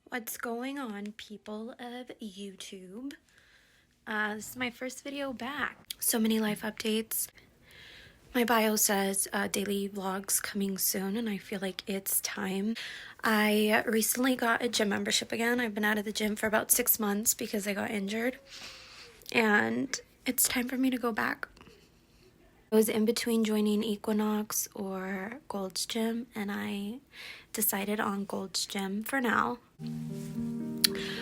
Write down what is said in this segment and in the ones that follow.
What's going on, people of YouTube? This is my first video back. So many life updates. My bio says daily vlogs coming soon, and I feel like it's time. I recently got a gym membership again. I've been out of the gym for about 6 months because I got injured, and it's time for me to go back. I was in between joining Equinox or Gold's Gym, and I decided on Gold's Gym for now.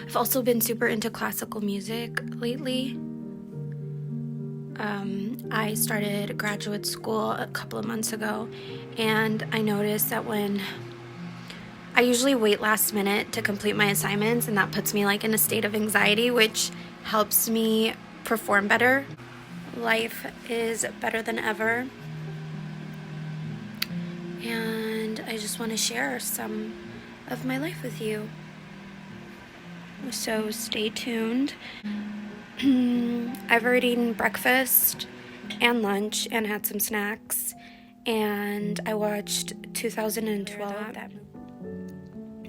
I've also been super into classical music lately. I started graduate school a couple of months ago, and I noticed that when I usually wait last minute to complete my assignments, and that puts me like in a state of anxiety, which helps me perform better. Life is better than ever, and I just want to share some of my life with you. So stay tuned. I've already eaten breakfast and lunch and had some snacks, and I watched 2012.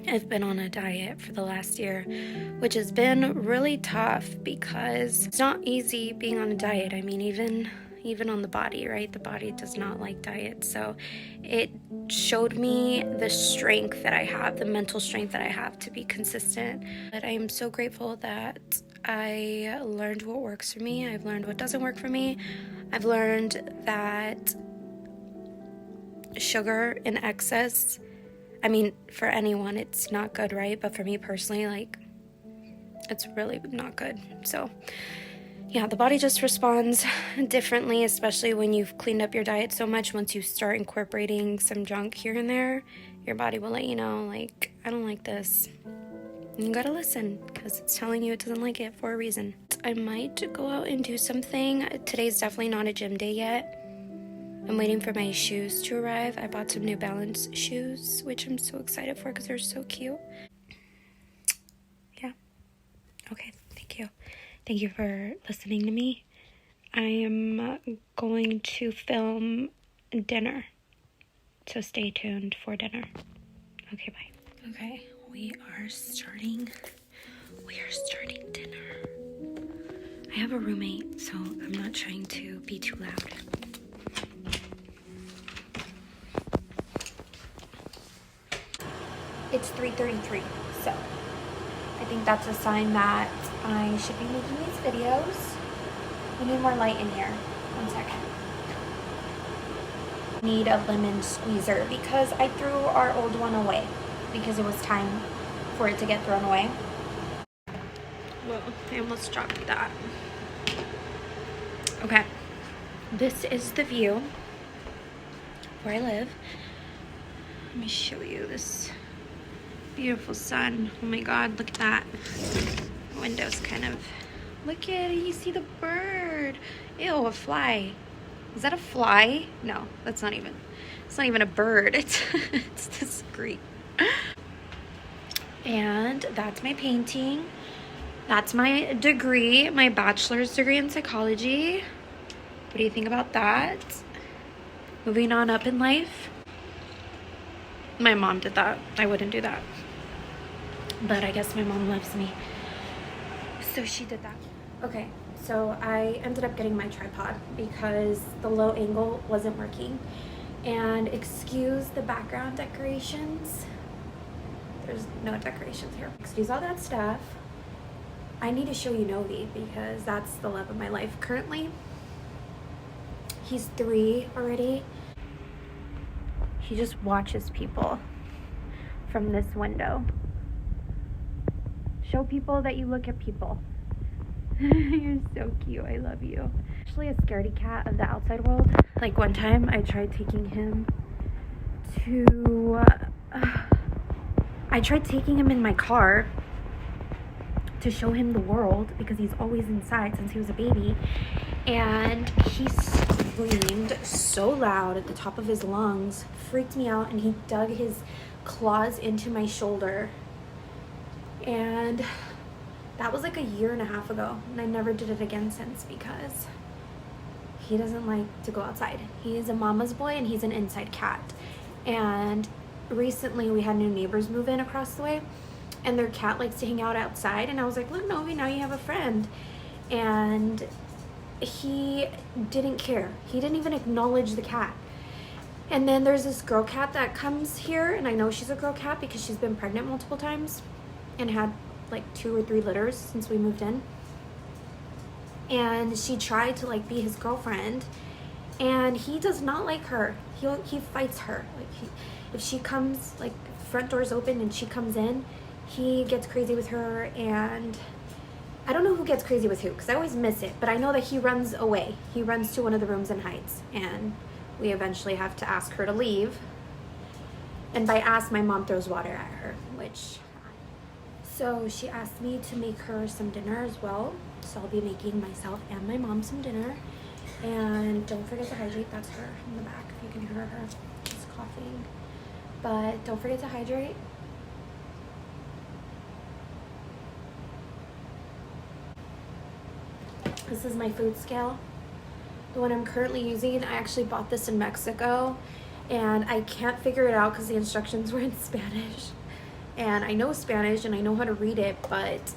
I've been on a diet for the last year, which has been really tough because it's not easy being on a diet. I mean, even on the body, right? The body does not like diets. So it showed me the strength that I have, the mental strength that I have to be consistent. But I am so grateful that I learned what works for me. I've learned what doesn't work for me. I've learned that sugar in excess, I mean, for anyone, it's not good, right? But for me personally, like, it's really not good. So yeah, the body just responds differently, especially when you've cleaned up your diet so much. Once you start incorporating some junk here and there, your body will let you know, like, I don't like this. You gotta listen, because it's telling you it doesn't like it for a reason. I might go out and do something. Today's definitely not a gym day yet. I'm waiting for my shoes to arrive. I bought some New Balance shoes, which I'm so excited for because they're so cute. Yeah. Okay, thank you. Thank you for listening to me. I am going to film dinner, so stay tuned for dinner. Okay, bye. Okay, we are starting dinner. I have a roommate, so I'm not trying to be too loud. It's 3:33, so I think that's a sign that I should be making these videos. We need more light in here. 1 second. Need a lemon squeezer because I threw our old one away because it was time for it to get thrown away. Whoa, I almost dropped that. Okay, this is the view where I live. Let me show you this beautiful sun. Oh my god, look at that. The window's kind of, look at it, you see the bird. Ew, a fly. Is that a fly? No, that's not even, it's not even a bird. It's this green. And that's my painting. That's my degree, my bachelor's degree in psychology. What do you think about that? Moving on up in life. My mom did that. I wouldn't do that. But I guess my mom loves me, so she did that. Okay, so I ended up getting my tripod because the low angle wasn't working. And excuse the background decorations. There's no decorations here. Excuse all that stuff. I need to show you Novi because that's the love of my life currently. He's 3 already. He just watches people from this window. Show people that you look at people. You're so cute. I love you. Actually a scaredy cat of the outside world. Like one time I tried taking him to in my car to show him the world because he's always inside since he was a baby, and he screamed so loud at the top of his lungs, freaked me out, and he dug his claws into my shoulder. And that was like 1.5 years ago, and I never did it again since because he doesn't like to go outside. He is a mama's boy and he's an inside cat. And recently we had new neighbors move in across the way, and their cat likes to hang out outside. And I was like, look, Novi, now you have a friend. And he didn't care. He didn't even acknowledge the cat. And then there's this girl cat that comes here, and I know she's a girl cat because she's been pregnant multiple times and had like 2 or 3 litters since we moved in. And she tried to like be his girlfriend, and he does not like her. He fights her. Like if she comes, like front door's open and she comes in, he gets crazy with her. And I don't know who gets crazy with who because I always miss it, but I know that he runs away. He runs to one of the rooms and hides, and we eventually have to ask her to leave. And by ask, my mom throws water at her, which... So she asked me to make her some dinner as well. So I'll be making myself and my mom some dinner. And don't forget to hydrate. That's her in the back, if you can hear her. She's coughing. But don't forget to hydrate. This is my food scale. The one I'm currently using, I actually bought this in Mexico, and I can't figure it out because the instructions were in Spanish. And I know Spanish and I know how to read it, but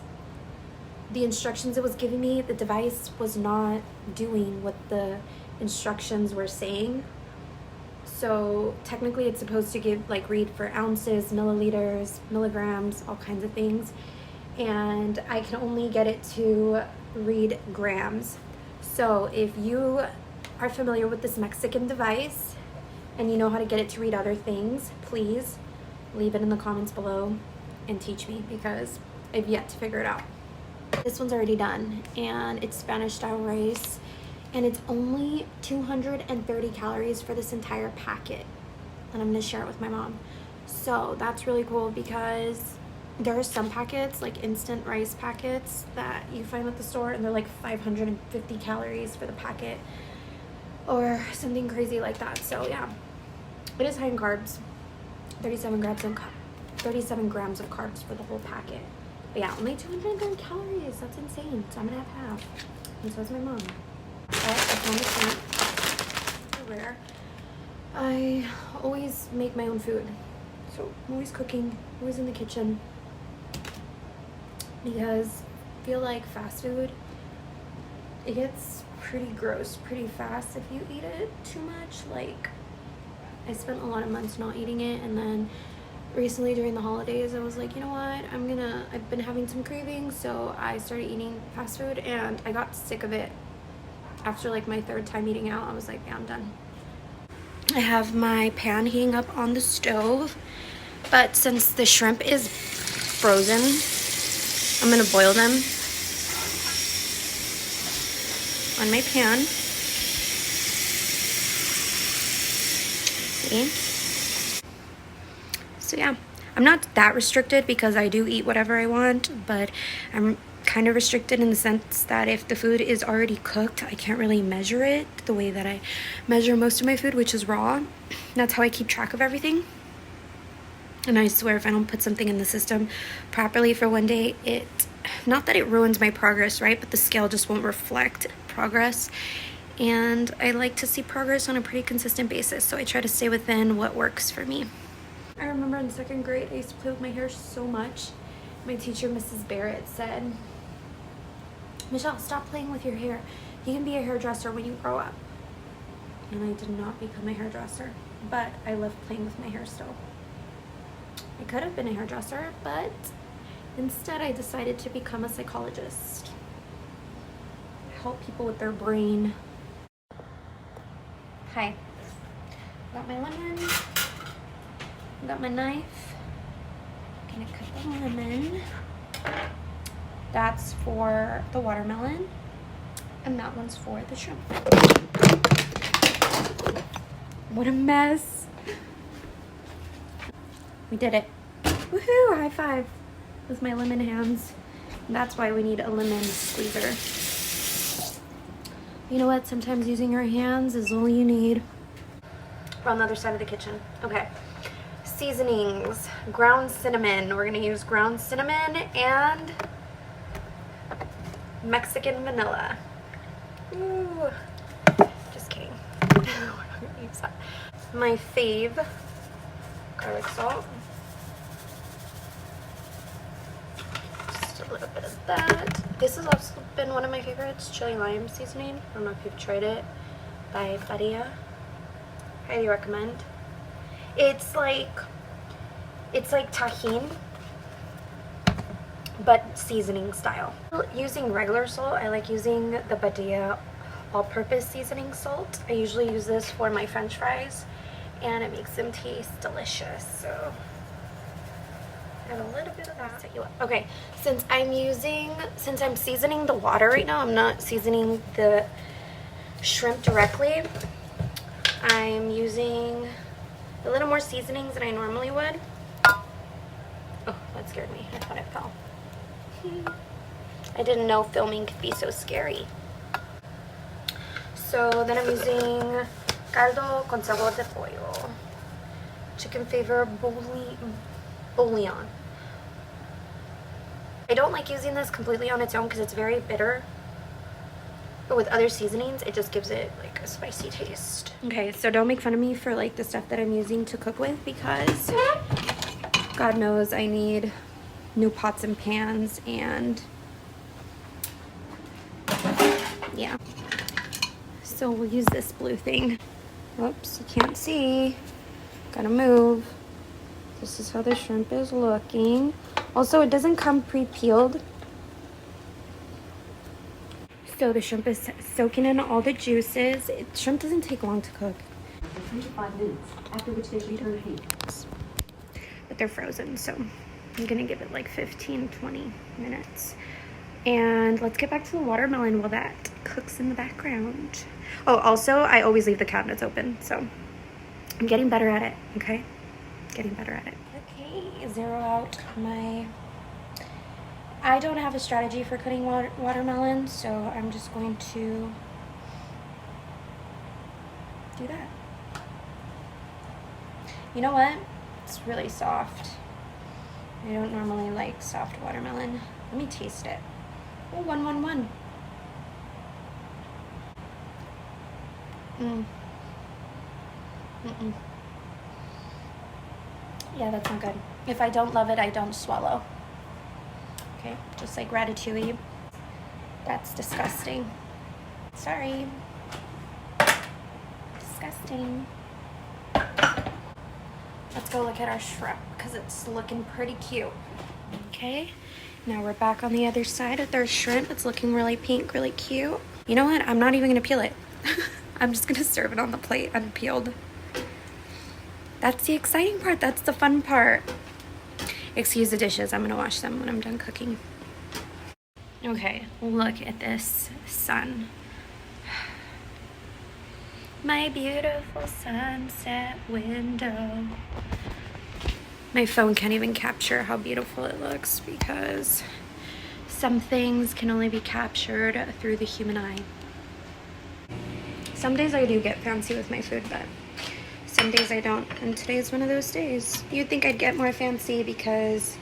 the instructions it was giving me, the device was not doing what the instructions were saying. So technically it's supposed to give, like, read for ounces, milliliters, milligrams, all kinds of things. And I can only get it to read grams. So if you are familiar with this Mexican device and you know how to get it to read other things, please leave it in the comments below and teach me, because I've yet to figure it out. This one's already done, and it's Spanish style rice, and it's only 230 calories for this entire packet, and I'm gonna share it with my mom. So that's really cool, because there are some packets, like instant rice packets, that you find at the store, and they're like 550 calories for the packet or something crazy like that. So yeah, it is high in carbs. 37 grams of carbs for the whole packet. But yeah, only 230 calories. That's insane. So I'm gonna have half. And so is my mom. But I found this one. Rare. I always make my own food. So I'm always cooking, always in the kitchen. Because I feel like fast food, it gets pretty gross pretty fast if you eat it too much. Like, I spent a lot of months not eating it, and then recently during the holidays I was like, you know what, I've been having some cravings, so I started eating fast food, and I got sick of it. After like my 3rd time eating out, I was like, yeah, I'm done. I have my pan heating up on the stove, but since the shrimp is frozen, I'm gonna boil them on my pan. See? So yeah, I'm not that restricted because I do eat whatever I want, but I'm kind of restricted in the sense that if the food is already cooked, I can't really measure it the way that I measure most of my food, which is raw. That's how I keep track of everything. And I swear, if I don't put something in the system properly for one day, not that it ruins my progress, right? But the scale just won't reflect progress. And I like to see progress on a pretty consistent basis, so I try to stay within what works for me. I remember in 2nd grade, I used to play with my hair so much. My teacher, Mrs. Barrett, said, Michelle, stop playing with your hair. You can be a hairdresser when you grow up. And I did not become a hairdresser, but I love playing with my hair still. I could have been a hairdresser, but instead I decided to become a psychologist. Help people with their brain. Hi. Got my lemon. Got my knife. Gonna cut the lemon. That's for the watermelon, and that one's for the shrimp. What a mess. We did it. Woohoo! High five with my lemon hands. And that's why we need a lemon squeezer. You know what? Sometimes using your hands is all you need. We're on the other side of the kitchen. Okay. Seasonings. Ground cinnamon. We're going to use ground cinnamon and Mexican vanilla. Ooh. Just kidding. We're not going to use that. My fave. Garlic salt. a little bit of that. This has also been one of my favorites, chili lime seasoning. I don't know if you've tried it, by Badia. Highly recommend. It's like Tajin, but seasoning style. Using regular salt, I like using the Badia all-purpose seasoning salt. I usually use this for my French fries, and it makes them taste delicious. So add a little bit of that. Set you up. Okay, since I'm seasoning the water right now, I'm not seasoning the shrimp directly. I'm using a little more seasonings than I normally would. Oh, that scared me. I thought it fell. I didn't know filming could be so scary. So then I'm using caldo con sabor de pollo, chicken flavor bouillon. I don't like using this completely on its own because it's very bitter. But with other seasonings, it just gives it like a spicy taste. Okay, so don't make fun of me for like the stuff that I'm using to cook with, because God knows I need new pots and pans, and yeah. So we'll use this blue thing. Oops, you can't see. Gotta move. This is how the shrimp is looking. Also, it doesn't come pre-peeled. So the shrimp is soaking in all the juices. Shrimp doesn't take long to cook. 3 to 5 minutes, after which they should turn heat. But they're frozen, so I'm gonna give it like 15-20 minutes. And let's get back to the watermelon while that cooks in the background. Oh, also, I always leave the cabinets open, so I'm getting better at it, okay? Getting better at it. Okay, zero out my... I don't have a strategy for cutting watermelon, so I'm just going to do that. You know what? It's really soft. I don't normally like soft watermelon. Let me taste it. Oh, 111. Yeah, that's not good. If I don't love it, I don't swallow. Okay, just like ratatouille. That's disgusting. Sorry. Disgusting. Let's go look at our shrimp because it's looking pretty cute. Okay, now we're back on the other side of their shrimp. It's looking really pink, really cute. You know what? I'm not even gonna peel it. I'm just gonna serve it on the plate unpeeled. That's the exciting part. That's the fun part. Excuse the dishes. I'm gonna wash them when I'm done cooking. Okay, look at this sun. My beautiful sunset window. My phone can't even capture how beautiful it looks because some things can only be captured through the human eye. Some days I do get fancy with my food, but some days I don't, and today's one of those days. You'd think I'd get more fancy because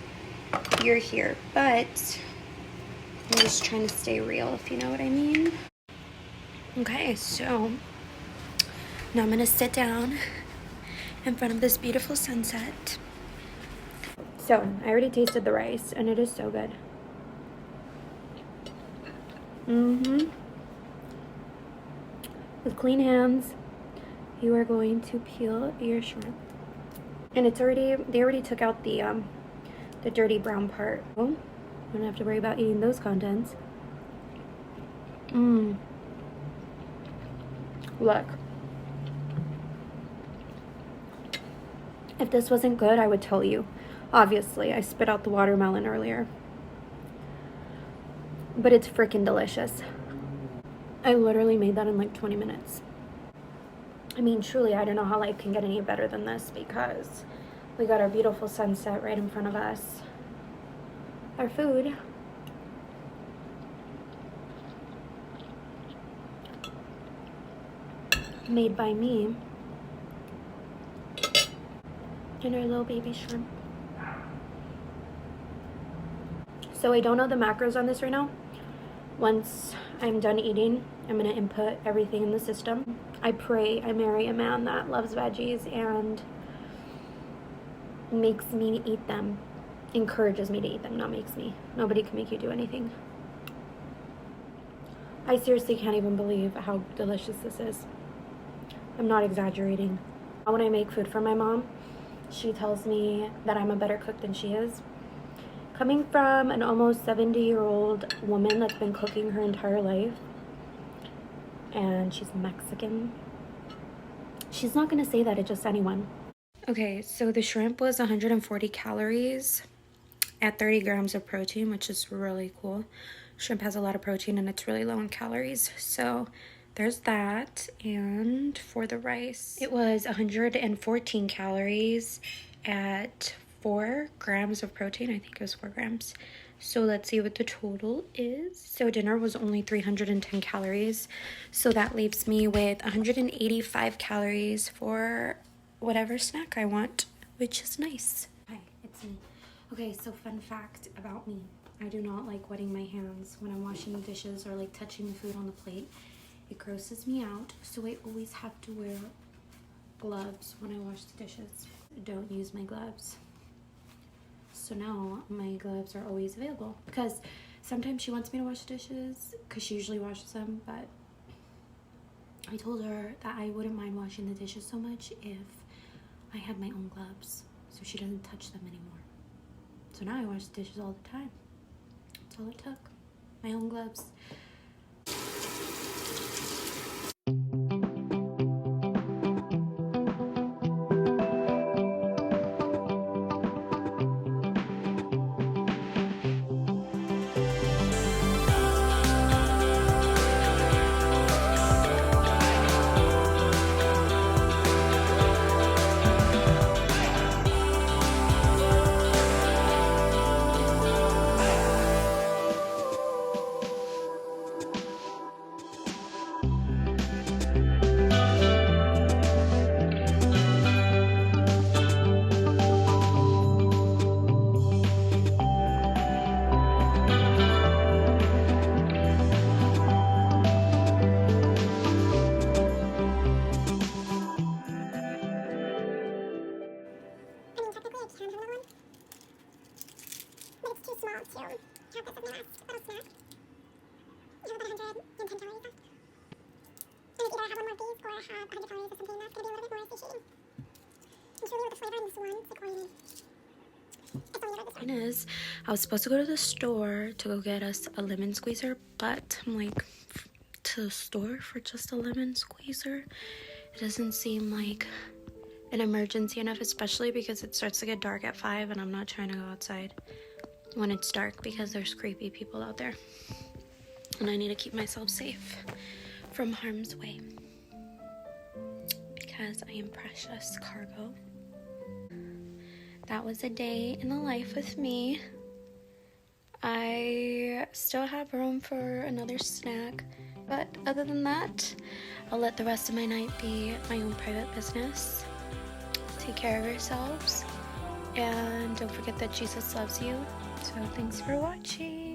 you're here, but I'm just trying to stay real, if you know what I mean. Okay, so now I'm gonna sit down in front of this beautiful sunset. So, I already tasted the rice, and it is so good. With clean hands, you are going to peel your shrimp. And they already took out the dirty brown part. Oh, you don't have to worry about eating those contents. Look. If this wasn't good, I would tell you. Obviously, I spit out the watermelon earlier. But it's freaking delicious. I literally made that in like 20 minutes. I mean, truly, I don't know how life can get any better than this because we got our beautiful sunset right in front of us. Our food. Made by me. And our little baby shrimp. So I don't know the macros on this right now. Once I'm done eating, I'm gonna input everything in the system. I pray I marry a man that loves veggies and makes me eat them encourages me to eat them, not makes me. Nobody can make you do anything. I seriously can't even believe how delicious this is. I'm not exaggerating. When I make food for my mom, she tells me that I'm a better cook than she is. Coming from an almost 70-year-old woman that's been cooking her entire life, and she's Mexican, she's not gonna say that to just anyone. Okay, so the shrimp was 140 calories at 30 grams of protein, which is really cool. Shrimp has a lot of protein and it's really low in calories. So there's that. And for the rice, it was 114 calories at 4 grams of protein. I think it was 4 grams. So let's see what the total is. So dinner was only 310 calories. So that leaves me with 185 calories for whatever snack I want, which is nice. Hi, it's me. Okay, so fun fact about me. I do not like wetting my hands when I'm washing the dishes or like touching the food on the plate. It grosses me out, so I always have to wear gloves when I wash the dishes. I don't use my gloves. So now my gloves are always available because sometimes she wants me to wash the dishes because she usually washes them, but I told her that I wouldn't mind washing the dishes so much if I had my own gloves so she doesn't touch them anymore. So now I wash the dishes all the time. That's all it took. My own gloves. Is I was supposed to go to the store to go get us a lemon squeezer, but I'm like, to the store for just a lemon squeezer? It doesn't seem like an emergency enough, especially because it starts to get dark at 5 and I'm not trying to go outside when it's dark because there's creepy people out there. And I need to keep myself safe from harm's way because I am precious cargo. That was a day in the life with me. I still have room for another snack, but other than that, I'll let the rest of my night be my own private business. Take care of yourselves, and don't forget that Jesus loves you. So thanks for watching.